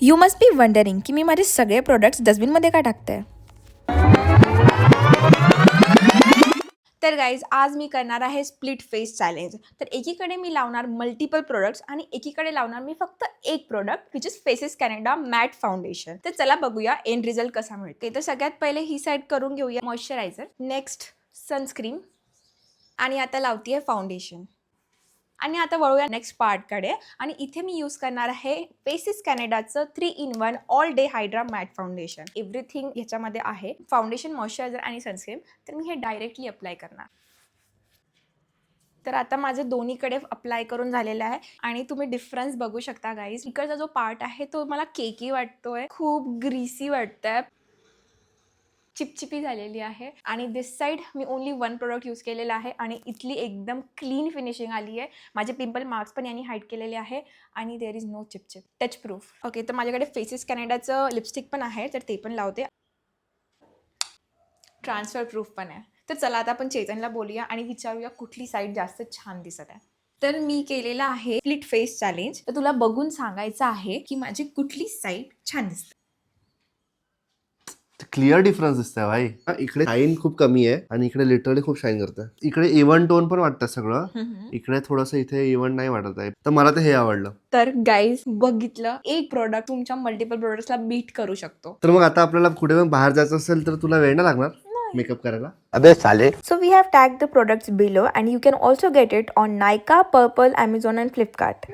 You must be wondering की मी माझे सगळे प्रोडक्ट्स डस्टबिनमध्ये का टाकते. तर गाईज आज मी करणार आहे स्प्लिट फेस चॅलेंज. तर एकीकडे मी लावणार मल्टिपल प्रोडक्ट्स आणि एकीकडे लावणार मी फक्त एक product which is faces Canada matte foundation. तर चला बघूया एंड रिझल्ट कसा मिळते. तर सगळ्यात पहिले ही साईड करून घेऊया मॉइश्चरायझर, नेक्स्ट सनस्क्रीन आणि आता लावतीये फाउंडेशन. आणि आता वळूया नेक्स्ट पार्टकडे आणि इथे मी यूज करणार आहे फेसेस कॅनडाचं 3-in-1 all day hydra matte foundation. Everything ह्याच्यामध्ये आहे, फाउंडेशन, मॉइश्चरायझर आणि सनस्क्रीन. तर मी हे डायरेक्टली अप्लाय करणार. तर आता माझं दोन्हीकडे अप्लाय करून झालेलं आहे आणि तुम्ही डिफरन्स बघू शकता गाईज. इकडचा जो पार्ट आहे तो मला केकी वाटतोय, खूप ग्रीसी वाटतंय, चिपचिपी झालेली आहे. आणि दिस साईड मी ओनली 1 प्रोडक्ट यूज केलेला आहे आणि इथली एकदम क्लीन फिनिशिंग आली आहे. माझे पिंपल मार्क्स पण यांनी हाईड केलेले आहे आणि देर इज नो चिपचिप, टच प्रूफ. ओके, तर माझ्याकडे फेसेस कॅनडाचं लिपस्टिक पण आहे, तर ते पण लावते. ट्रान्सफर प्रूफ पण आहे. तर चला आता आपण चेतनला बोलूया आणि विचारूया कुठली साईड जास्त छान दिसत आहे. तर मी केलेला आहे स्प्लिट फेस चॅलेंज. तर तुला बघून सांगायचं आहे की माझी कुठली साईड छान दिसते. क्लिअर डिफरन्स दिसतंय भाई. इकडे शाईन खूप कमी आहे आणि इकडे लिटरली खूप शाईन करतं. इकडे इव्हन टोन पण वाटतं सगळं, इकडे थोडंसं इथे इव्हन नाही वाटत आहे. तर मला ते हे आवडलं. तर गाईज बघितलं, एक प्रोडक्ट तुमच्या मल्टिपल प्रोडक्ट्सला बीट करू शकतो. तर मग आता आपल्याला कुठे पण बाहेर जायचं असेल तर तुला वेळ नाही लागणार मेकअप करायला. अबे साले. So we have tagged the products below and you can also get it on Nykaa, Purple, Amazon and Flipkart.